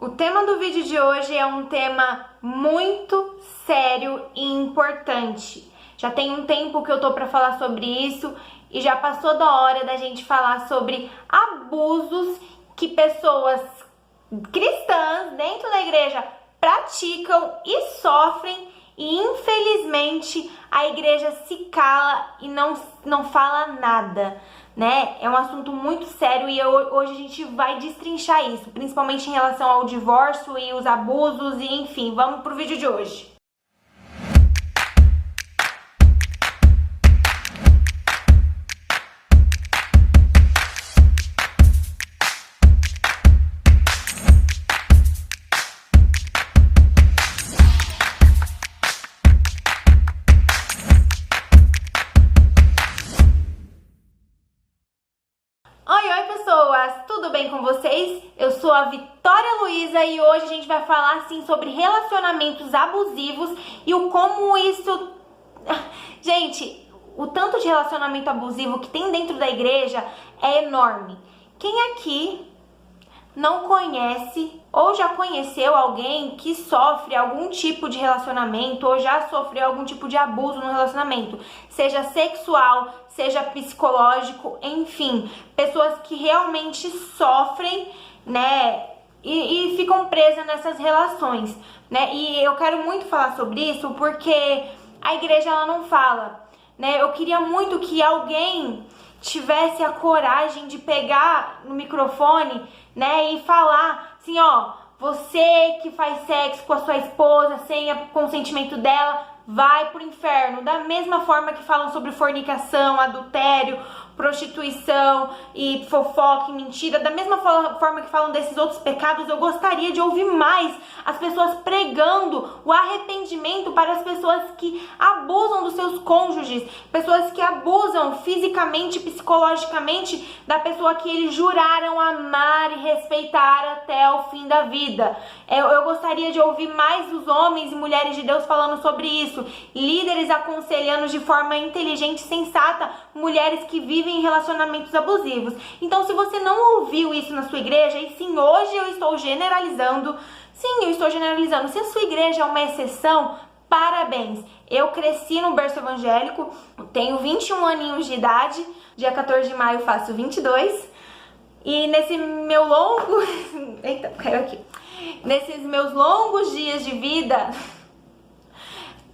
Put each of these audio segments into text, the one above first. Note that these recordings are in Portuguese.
O tema do vídeo de hoje é um tema muito sério e importante. Já tem um tempo que eu tô pra falar sobre isso e já passou da hora da gente falar sobre abusos que pessoas cristãs dentro da igreja praticam e sofrem, e infelizmente a igreja se cala e não fala nada, né? É um assunto muito sério e hoje a gente vai destrinchar isso, principalmente em relação ao divórcio e os abusos e enfim, vamos pro vídeo de hoje. Oi pessoas, tudo bem com vocês? Eu sou a Vitória Luiza e hoje a gente vai falar assim sobre relacionamentos abusivos e o como isso... Gente, o tanto de relacionamento abusivo que tem dentro da igreja é enorme. Quem aqui não conhece ou já conheceu alguém que sofre algum tipo de relacionamento ou já sofreu algum tipo de abuso no relacionamento, seja sexual, seja psicológico, enfim, pessoas que realmente sofrem, né, e ficam presas nessas relações, né? E eu quero muito falar sobre isso porque a igreja ela não fala, né? Eu queria muito que alguém tivesse a coragem de pegar no microfone, né, e falar assim, ó, você que faz sexo com a sua esposa sem o consentimento dela, vai pro inferno. Da mesma forma que falam sobre fornicação, adultério, prostituição e fofoca e mentira, da mesma forma que falam desses outros pecados, eu gostaria de ouvir mais as pessoas pregando o arrependimento para as pessoas que abusam dos seus cônjuges, pessoas que abusam fisicamente e psicologicamente da pessoa que eles juraram amar e respeitar até o fim da vida. Eu gostaria de ouvir mais os homens e mulheres de Deus falando sobre isso, líderes aconselhando de forma inteligente e sensata mulheres que vivem em relacionamentos abusivos. Então, se você não ouviu isso na sua igreja, e sim, hoje eu estou generalizando, sim, eu estou generalizando, se a sua igreja é uma exceção, parabéns. Eu cresci no berço evangélico, tenho 21 aninhos de idade, dia 14 de maio faço 22, e nesse meu longo... Eita, caiu aqui. Nesses meus longos dias de vida,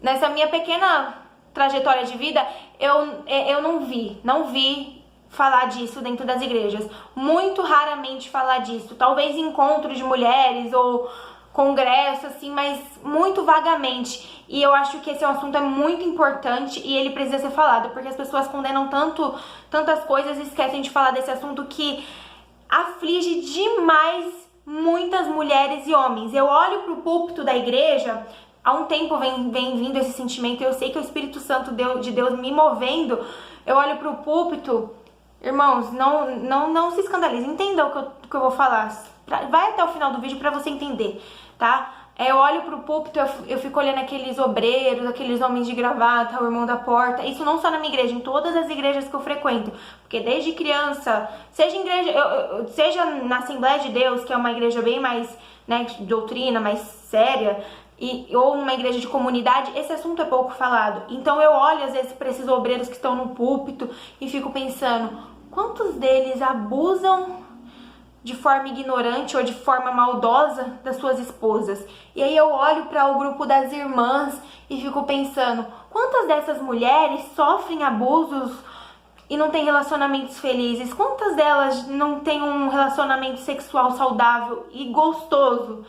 nessa minha pequena trajetória de vida, eu não vi falar disso dentro das igrejas. Muito raramente falar disso. Talvez encontros de mulheres ou congresso, assim, mas muito vagamente. E eu acho que esse assunto é muito importante e ele precisa ser falado, porque as pessoas condenam tantas coisas e esquecem de falar desse assunto que aflige demais muitas mulheres e homens. Eu olho pro púlpito da igreja, há um tempo vem vindo esse sentimento, eu sei que é o Espírito Santo de Deus me movendo. Eu olho pro púlpito, irmãos, não se escandalize, entenda o que eu vou falar. Vai até o final do vídeo pra você entender, tá? Eu olho pro púlpito, eu fico olhando aqueles obreiros, aqueles homens de gravata, o irmão da porta. Isso não só na minha igreja, em todas as igrejas que eu frequento. Porque desde criança, seja em igreja, seja na Assembleia de Deus, que é uma igreja bem mais, né, de doutrina, mais séria, ou uma igreja de comunidade, esse assunto é pouco falado. Então eu olho às vezes para esses obreiros que estão no púlpito e fico pensando, quantos deles abusam de forma ignorante ou de forma maldosa das suas esposas? E aí eu olho para o grupo das irmãs e fico pensando, quantas dessas mulheres sofrem abusos e não têm relacionamentos felizes? Quantas delas não têm um relacionamento sexual saudável e gostoso?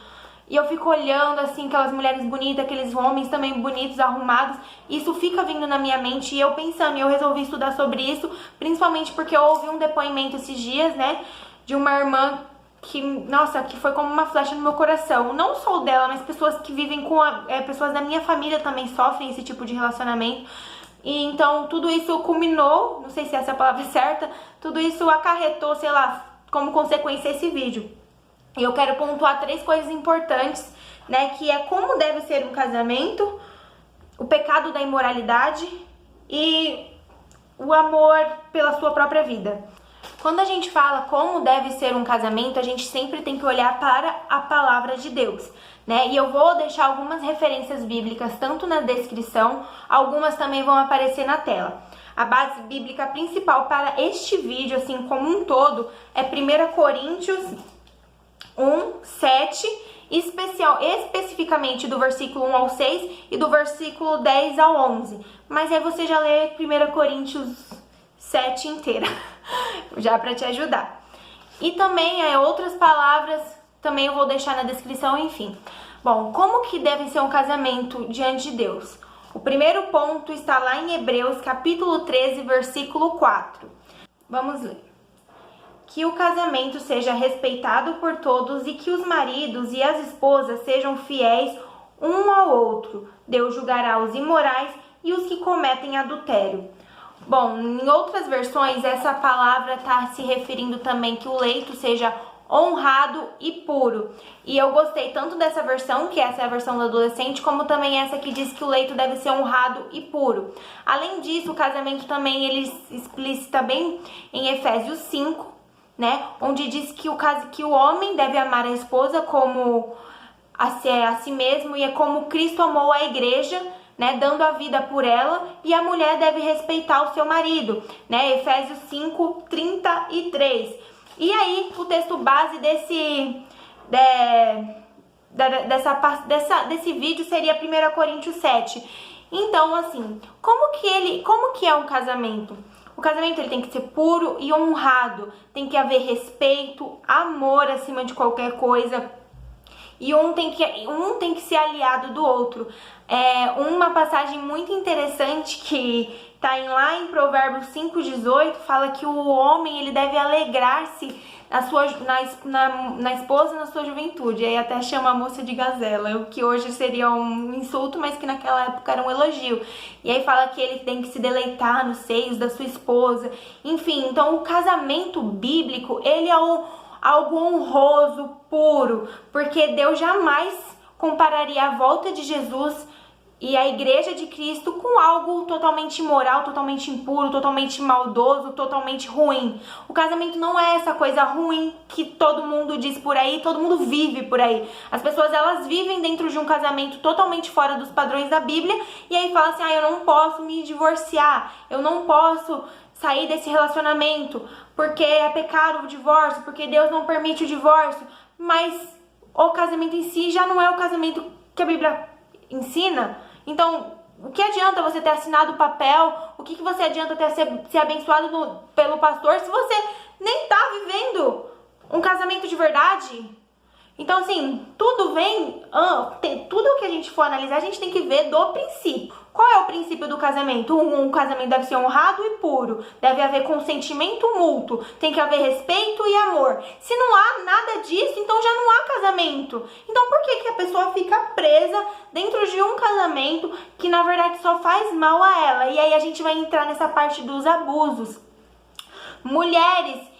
E eu fico olhando assim, aquelas mulheres bonitas, aqueles homens também bonitos, arrumados. Isso fica vindo na minha mente e eu pensando, e eu resolvi estudar sobre isso, principalmente porque eu ouvi um depoimento esses dias, né, de uma irmã que, nossa, que foi como uma flecha no meu coração. Não só o dela, mas pessoas que vivem com pessoas da minha família também sofrem esse tipo de relacionamento. E então tudo isso culminou, não sei se essa é a palavra certa, tudo isso acarretou, sei lá, como consequência esse vídeo. E eu quero pontuar 3 coisas importantes, né, que é como deve ser um casamento, o pecado da imoralidade e o amor pela sua própria vida. Quando a gente fala como deve ser um casamento, a gente sempre tem que olhar para a palavra de Deus, né? E eu vou deixar algumas referências bíblicas tanto na descrição, algumas também vão aparecer na tela. A base bíblica principal para este vídeo, assim como um todo, é 1 Coríntios 1:7, especificamente do versículo 1 ao 6 e do versículo 10 ao 11. Mas aí você já lê 1 Coríntios 7 inteira, já para te ajudar. E também outras palavras, também eu vou deixar na descrição, enfim. Bom, como que deve ser um casamento diante de Deus? O primeiro ponto está lá em Hebreus, capítulo 13, versículo 4. Vamos ler. Que o casamento seja respeitado por todos e que os maridos e as esposas sejam fiéis um ao outro. Deus julgará os imorais e os que cometem adultério. Bom, em outras versões, essa palavra está se referindo também que o leito seja honrado e puro. E eu gostei tanto dessa versão, que essa é a versão do adolescente, como também essa que diz que o leito deve ser honrado e puro. Além disso, o casamento também ele explicita bem em Efésios 5, né, onde diz que o homem deve amar a esposa como a si mesmo, e é como Cristo amou a igreja, né, dando a vida por ela, e a mulher deve respeitar o seu marido, né, Efésios 5:33. E aí, o texto base desse vídeo seria 1 Coríntios 7. Então, assim, como que é um casamento? O casamento ele tem que ser puro e honrado, tem que haver respeito, amor acima de qualquer coisa, e um tem que ser aliado do outro. Uma passagem muito interessante que está lá em Provérbios 5:18, fala que o homem ele deve alegrar-se na esposa na sua juventude. Aí até chama a moça de gazela, o que hoje seria um insulto, mas que naquela época era um elogio. E aí fala que ele tem que se deleitar nos seios da sua esposa. Enfim, então o casamento bíblico, ele é algo honroso, puro, porque Deus jamais compararia a volta de Jesus e a igreja de Cristo com algo totalmente imoral, totalmente impuro, totalmente maldoso, totalmente ruim. O casamento não é essa coisa ruim que todo mundo diz por aí, todo mundo vive por aí. As pessoas, elas vivem dentro de um casamento totalmente fora dos padrões da Bíblia, e aí falam assim, eu não posso me divorciar, eu não posso sair desse relacionamento, porque é pecado o divórcio, porque Deus não permite o divórcio. Mas o casamento em si já não é o casamento que a Bíblia ensina. Então, o que adianta você ter assinado o papel? O que você adianta ter ser abençoado pelo pastor se você nem tá vivendo um casamento de verdade? Então, assim, tudo o que a gente for analisar, a gente tem que ver do princípio. Qual é o princípio do casamento? Um casamento deve ser honrado e puro, deve haver consentimento mútuo, tem que haver respeito e amor. Se não há nada disso, então já não há casamento. Então por que a pessoa fica presa dentro de um casamento que na verdade só faz mal a ela? E aí a gente vai entrar nessa parte dos abusos. Mulheres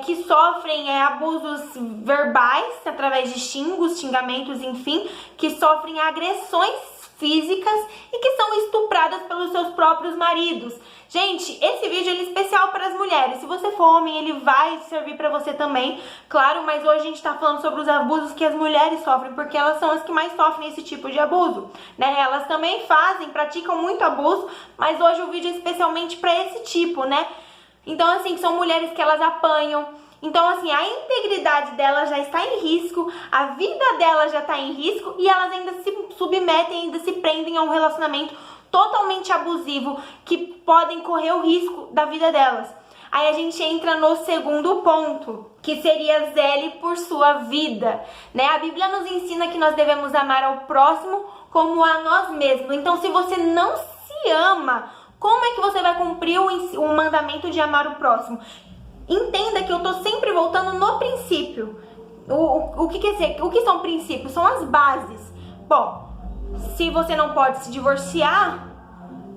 que sofrem abusos verbais, através de xingamentos, enfim, que sofrem agressões físicas e que são estupradas pelos seus próprios maridos. Gente, esse vídeo é especial para as mulheres. Se você for homem, ele vai servir para você também, claro, mas hoje a gente está falando sobre os abusos que as mulheres sofrem, porque elas são as que mais sofrem esse tipo de abuso, né? Elas também praticam muito abuso, mas hoje o vídeo é especialmente para esse tipo, né? Então, assim, são mulheres que elas apanham. Então, assim, a integridade delas já está em risco, a vida delas já está em risco e elas ainda se submetem, ainda se prendem a um relacionamento totalmente abusivo que podem correr o risco da vida delas. Aí a gente entra no segundo ponto, que seria zele por sua vida, né? A Bíblia nos ensina que nós devemos amar ao próximo como a nós mesmos. Então, se você não se ama, como é que você vai cumprir o mandamento de amar o próximo? Entenda que eu tô sempre voltando no princípio. O que são princípios? São as bases. Bom, se você não pode se divorciar,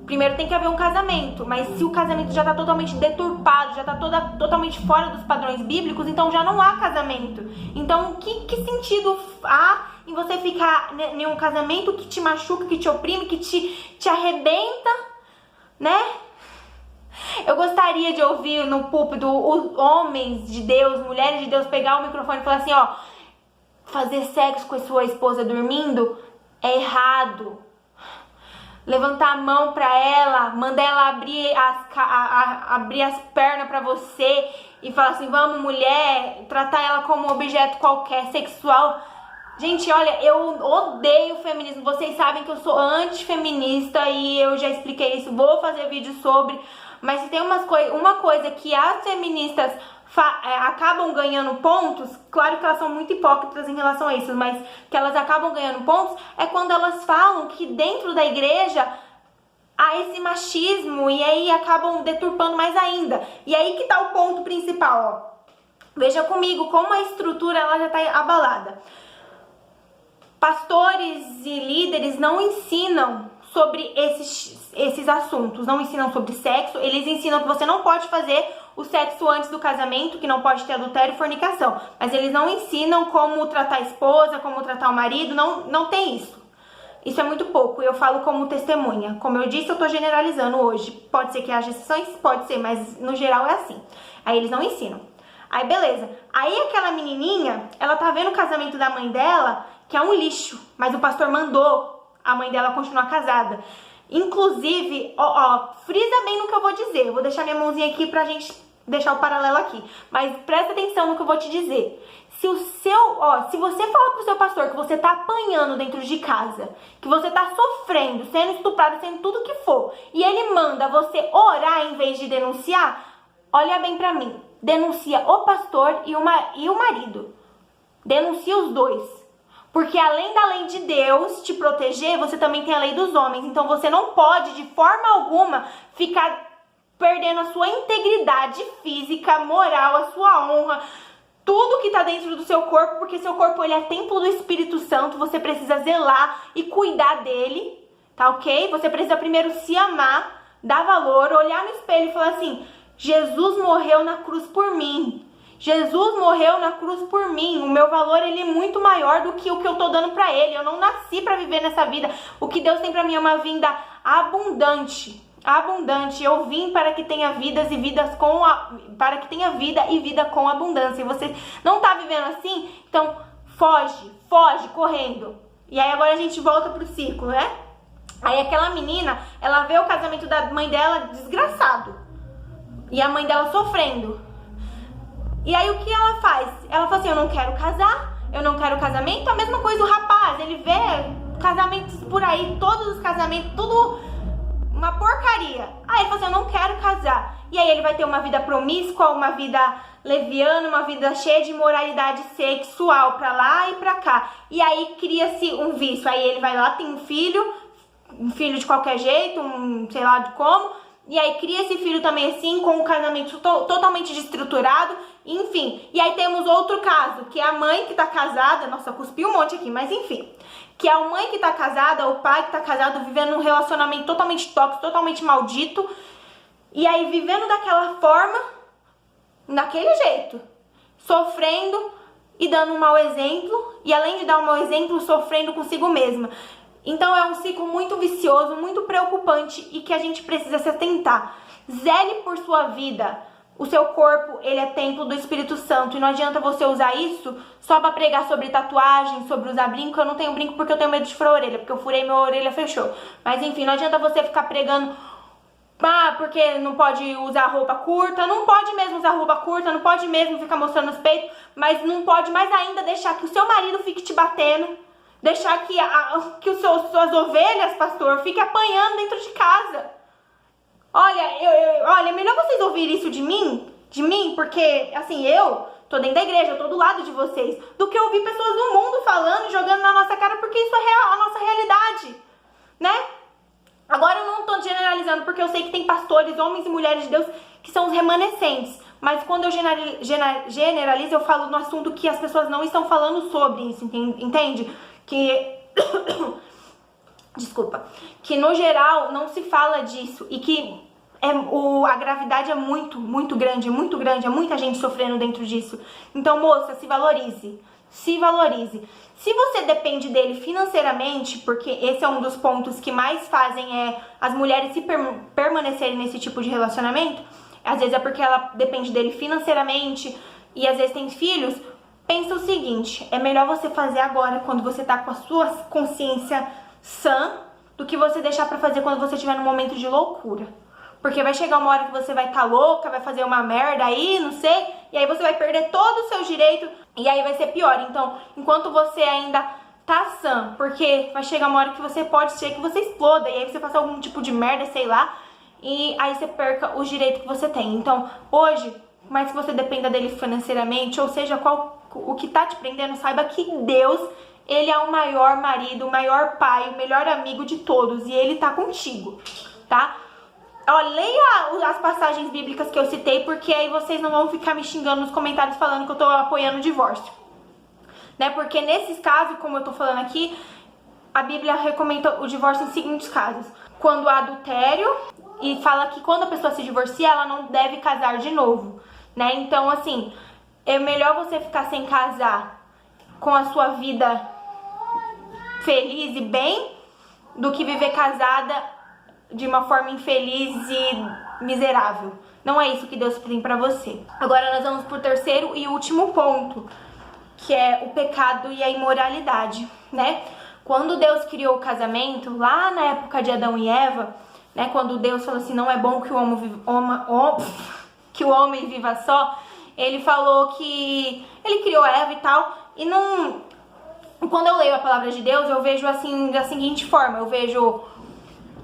primeiro tem que haver um casamento. Mas se o casamento já tá totalmente deturpado, já tá totalmente fora dos padrões bíblicos, então já não há casamento. Então, que sentido há em você ficar em um casamento que te machuca, que te oprime, que te arrebenta, né? Eu gostaria de ouvir no púlpito os homens de Deus, mulheres de Deus, pegar o microfone e falar assim, ó, fazer sexo com a sua esposa dormindo é errado. Levantar a mão pra ela, mandar ela abrir as pernas pra você e falar assim, vamos mulher, tratar ela como um objeto qualquer, sexual. Gente, olha, eu odeio o feminismo, vocês sabem que eu sou antifeminista e eu já expliquei isso, vou fazer vídeo sobre, mas se tem uma coisa que as feministas acabam ganhando pontos, claro que elas são muito hipócritas em relação a isso, mas que elas acabam ganhando pontos é quando elas falam que dentro da igreja há esse machismo e aí acabam deturpando mais ainda. E aí que tá o ponto principal, ó. Veja comigo como a estrutura ela já tá abalada. Pastores e líderes não ensinam sobre esses assuntos, não ensinam sobre sexo, eles ensinam que você não pode fazer o sexo antes do casamento, que não pode ter adultério e fornicação, mas eles não ensinam como tratar a esposa, como tratar o marido, não tem isso. Isso é muito pouco, eu falo como testemunha. Como eu disse, eu tô generalizando hoje, pode ser que haja exceções, pode ser, mas no geral é assim. Aí eles não ensinam. Aí beleza, aí aquela menininha, ela tá vendo o casamento da mãe dela, que é um lixo, mas o pastor mandou a mãe dela continuar casada. Inclusive, frisa bem no que eu vou dizer. Eu vou deixar minha mãozinha aqui pra gente deixar o paralelo aqui. Mas presta atenção no que eu vou te dizer. Se você fala pro seu pastor que você tá apanhando dentro de casa, que você tá sofrendo, sendo estuprado, sendo tudo que for, e ele manda você orar em vez de denunciar, olha bem pra mim. Denuncia o pastor e o marido. Denuncia os dois. Porque além da lei de Deus te proteger, você também tem a lei dos homens. Então você não pode, de forma alguma, ficar perdendo a sua integridade física, moral, a sua honra, tudo que tá dentro do seu corpo, porque seu corpo ele é templo do Espírito Santo, você precisa zelar e cuidar dele, tá ok? Você precisa primeiro se amar, dar valor, olhar no espelho e falar assim, Jesus morreu na cruz por mim. Jesus morreu na cruz por mim, o meu valor ele é muito maior do que o que eu tô dando pra ele, eu não nasci pra viver nessa vida, o que Deus tem pra mim é uma vinda abundante, eu vim para que tenha vidas e vidas para que tenha vida e vida com abundância, e você não tá vivendo assim, então foge, correndo, e aí agora a gente volta pro círculo, né? Aí aquela menina, ela vê o casamento da mãe dela desgraçado, e a mãe dela sofrendo. E aí o que ela faz? Ela fala assim, eu não quero casar, eu não quero casamento. A mesma coisa o rapaz, ele vê casamentos por aí, todos os casamentos, tudo uma porcaria. Aí ele fala assim, eu não quero casar. E aí ele vai ter uma vida promíscua, uma vida leviana, uma vida cheia de imoralidade sexual pra lá e pra cá. E aí cria-se um vício. Aí ele vai lá, tem um filho de qualquer jeito, sei lá de como. E aí cria esse filho também assim, com um casamento totalmente desestruturado, enfim. E aí temos outro caso, que é a mãe que tá casada, nossa, cuspi um monte aqui, mas enfim. Que é a mãe que tá casada, o pai que tá casado, vivendo um relacionamento totalmente tóxico, totalmente maldito. E aí vivendo daquela forma, daquele jeito, sofrendo e dando um mau exemplo. E além de dar um mau exemplo, sofrendo consigo mesma. Então é um ciclo muito vicioso, muito preocupante e que a gente precisa se atentar. Zele por sua vida. O seu corpo, ele é templo do Espírito Santo e não adianta você usar isso só pra pregar sobre tatuagem, sobre usar brinco. Eu não tenho brinco porque eu tenho medo de furar a orelha, porque eu furei e minha orelha fechou. Mas enfim, não adianta você ficar pregando, porque não pode usar roupa curta, não pode mesmo usar roupa curta, não pode mesmo ficar mostrando os peitos, mas não pode mais ainda deixar que o seu marido fique te batendo. Deixar que suas ovelhas, pastor, fiquem apanhando dentro de casa. Olha, olha, é melhor vocês ouvirem isso de mim, porque, assim, eu tô dentro da igreja, eu tô do lado de vocês, do que ouvir pessoas do mundo falando, jogando na nossa cara, porque isso é a nossa realidade, né? Agora eu não tô generalizando, porque eu sei que tem pastores, homens e mulheres de Deus, que são os remanescentes. Mas quando eu generalizo, eu falo no assunto que as pessoas não estão falando sobre isso, entende? Desculpa, que no geral não se fala disso e que a gravidade é muito grande, é muita gente sofrendo dentro disso. Então, moça, se valorize, se valorize. Se você depende dele financeiramente, porque esse é um dos pontos que mais fazem as mulheres se permanecerem nesse tipo de relacionamento, às vezes é porque ela depende dele financeiramente e às vezes tem filhos, pensa o seguinte, é melhor você fazer agora quando você tá com a sua consciência sã, do que você deixar pra fazer quando você estiver num momento de loucura. Porque vai chegar uma hora que você vai estar louca, vai fazer uma merda aí, não sei, e aí você vai perder todo o seu direito e aí vai ser pior. Então, enquanto você ainda tá sã, porque vai chegar uma hora que você pode ser que você exploda e aí você faça algum tipo de merda, sei lá, e aí você perca os direitos que você tem. Então, hoje, mais que você dependa dele financeiramente, ou seja, o que tá te prendendo, saiba que Deus, ele é o maior marido, o maior pai, o melhor amigo de todos, e ele tá contigo, tá? Ó, leia as passagens bíblicas que eu citei, porque aí vocês não vão ficar me xingando nos comentários falando que eu tô apoiando o divórcio, né? Porque nesses casos, como eu tô falando aqui, a Bíblia recomenda o divórcio em seguintes casos: quando há adultério, e fala que quando a pessoa se divorcia, ela não deve casar de novo, né? Então, assim, é melhor você ficar sem casar com a sua vida feliz e bem, do que viver casada de uma forma infeliz e miserável. Não é isso que Deus tem pra você. Agora nós vamos pro terceiro e último ponto, que é o pecado e a imoralidade, né? Quando Deus criou o casamento, lá na época de Adão e Eva, né, quando Deus falou assim, não é bom que o homem viva só, ele falou que ele criou Eva e tal, e não... Quando eu leio a palavra de Deus, eu vejo assim, da seguinte forma, eu vejo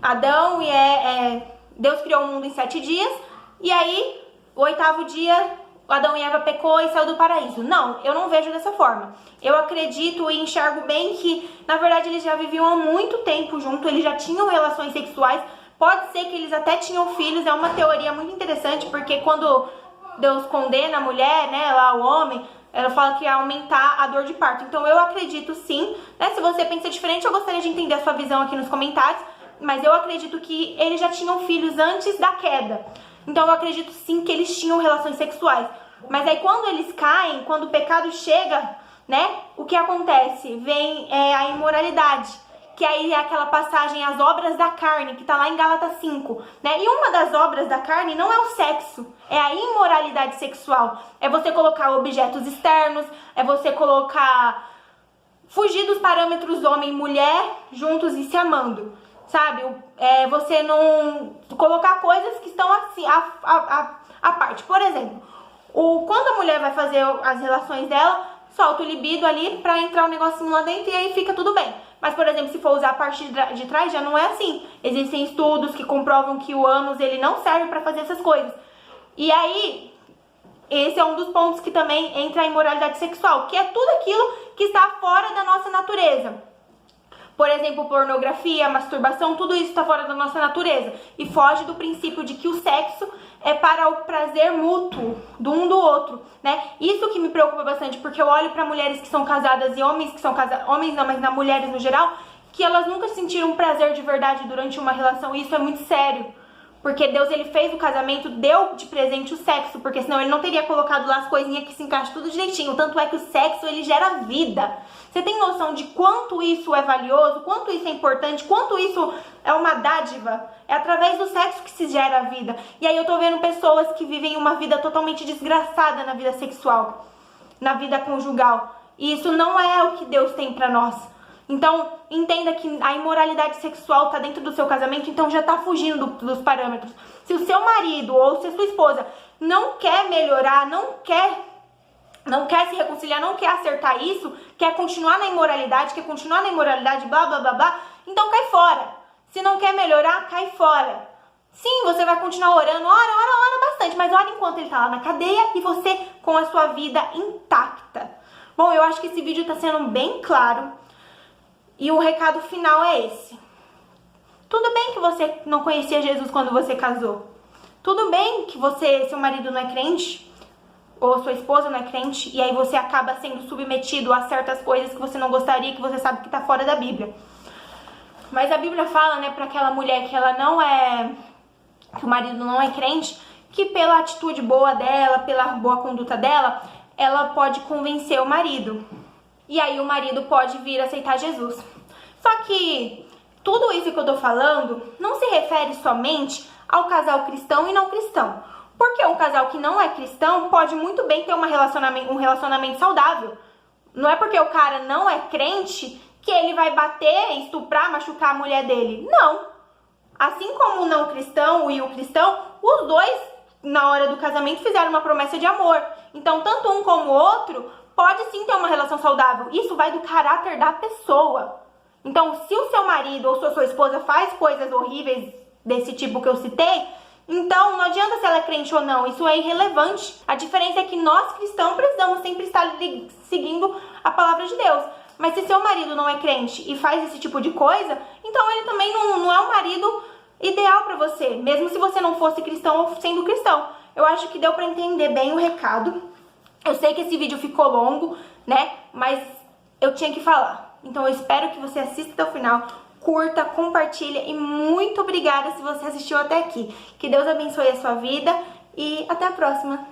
Adão e Deus criou o mundo em 7 dias, e aí, o 8º dia, Adão e Eva pecou e saiu do paraíso. Não, eu não vejo dessa forma. Eu acredito e enxergo bem que, na verdade, eles já viviam há muito tempo junto, eles já tinham relações sexuais, pode ser que eles até tinham filhos, é uma teoria muito interessante, porque quando Deus condena a mulher, né, lá o homem, ela fala que ia aumentar a dor de parto. Então eu acredito sim, né? Se você pensa diferente, eu gostaria de entender a sua visão aqui nos comentários, mas eu acredito que eles já tinham filhos antes da queda. Então eu acredito sim que eles tinham relações sexuais. Mas aí quando eles caem, quando o pecado chega, né? O que acontece? Vem a imoralidade, que aí é aquela passagem, as obras da carne, que tá lá em Gálatas 5, né? E uma das obras da carne não é o sexo, é a imoralidade sexual. É você colocar objetos externos, é você colocar... fugir dos parâmetros homem e mulher juntos e se amando, sabe? É você não colocar coisas que estão assim, à parte. Por exemplo, quando a mulher vai fazer as relações dela, solta o libido ali pra entrar um negocinho lá dentro e aí fica tudo bem. Mas, por exemplo, se for usar a parte de trás, já não é assim. Existem estudos que comprovam que o ânus, ele não serve pra fazer essas coisas. E aí, esse é um dos pontos que também entra a imoralidade sexual, que é tudo aquilo que está fora da nossa natureza. Por exemplo, pornografia, masturbação, tudo isso está fora da nossa natureza. E foge do princípio de que o sexo é para o prazer mútuo do um do outro, né? Isso que me preocupa bastante, porque eu olho para mulheres que são casadas e homens que são casados, homens não, mas na mulheres no geral, que elas nunca sentiram prazer de verdade durante uma relação, e isso é muito sério. Porque Deus, ele fez o casamento, deu de presente o sexo, porque senão ele não teria colocado lá as coisinhas que se encaixam tudo direitinho. Tanto é que o sexo, ele gera vida. Você tem noção de quanto isso é valioso, quanto isso é importante, quanto isso é uma dádiva? É através do sexo que se gera a vida. E aí eu tô vendo pessoas que vivem uma vida totalmente desgraçada na vida sexual, na vida conjugal. E isso não é o que Deus tem pra nós. Então, entenda que a imoralidade sexual tá dentro do seu casamento, então já tá fugindo dos parâmetros. Se o seu marido ou se a sua esposa não quer melhorar, não quer se reconciliar, não quer acertar isso, quer continuar na imoralidade, blá, blá, blá, blá, então cai fora. Se não quer melhorar, cai fora. Sim, você vai continuar orando, ora bastante, mas ora enquanto ele tá lá na cadeia e você com a sua vida intacta. Bom, eu acho que esse vídeo tá sendo bem claro. E o recado final é esse. Tudo bem que você não conhecia Jesus quando você casou. Tudo bem que seu marido não é crente, ou sua esposa não é crente, e aí você acaba sendo submetido a certas coisas que você não gostaria, que você sabe que tá fora da Bíblia. Mas a Bíblia fala, né, pra aquela mulher que ela não é... que o marido não é crente, que pela atitude boa dela, pela boa conduta dela, ela pode convencer o marido. e aí o marido pode vir aceitar Jesus. Só que tudo isso que eu tô falando não se refere somente ao casal cristão e não cristão. Porque um casal que não é cristão pode muito bem ter um relacionamento saudável. Não é porque o cara não é crente que ele vai bater, estuprar, machucar a mulher dele. Não. Assim como o não cristão e o cristão, os dois, na hora do casamento, fizeram uma promessa de amor. Então, tanto um como o outro pode sim ter uma relação saudável. Isso vai do caráter da pessoa. Então, se o seu marido ou sua esposa faz coisas horríveis desse tipo que eu citei, então não adianta se ela é crente ou não, isso é irrelevante. A diferença é que nós cristãos precisamos sempre estar seguindo a palavra de Deus. Mas se seu marido não é crente e faz esse tipo de coisa, então ele também não é um marido ideal pra você, mesmo se você não fosse cristão ou sendo cristão. Eu acho que deu pra entender bem o recado. Eu sei que esse vídeo ficou longo, né? Mas eu tinha que falar. Então eu espero que você assista até o final, curta, compartilha e muito obrigada se você assistiu até aqui. Que Deus abençoe a sua vida e até a próxima.